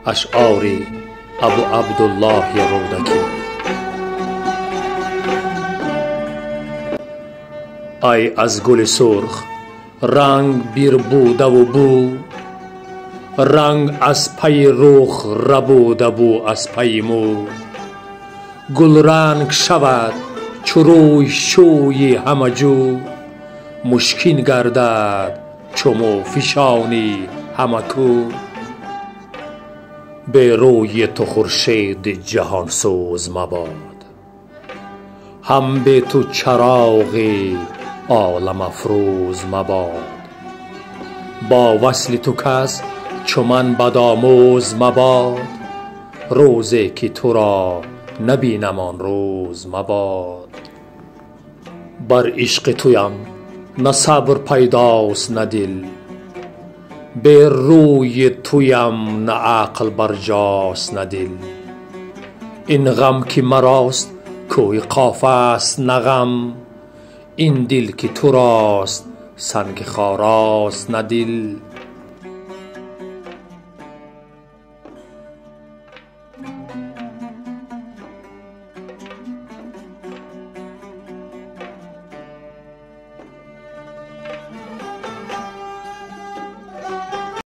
اشعار ابو عبدالله رودکی. ای از گل سرخ رنگ بیر بوده و بو، رنگ از پی رخ ربوده بو از پی مو. گل رنگ شود چو روی شوی همه جو، مشکین گردد چو مو فشانی همه کو. به روی تو خورشید جهان سوز مباد، هم به تو چراغ عالم افروز مباد. با وصل تو کس چو من بدآموز مباد، روزی که تو را نبینم آن روز مباد. بر عشق تویم نه صبر پیداست نه دل، به روی تویم نه عقل برجاست نه دل. این غم که مراست کوی قاف است نه غم، این دل که تو راست سنگ خاراست نه دل.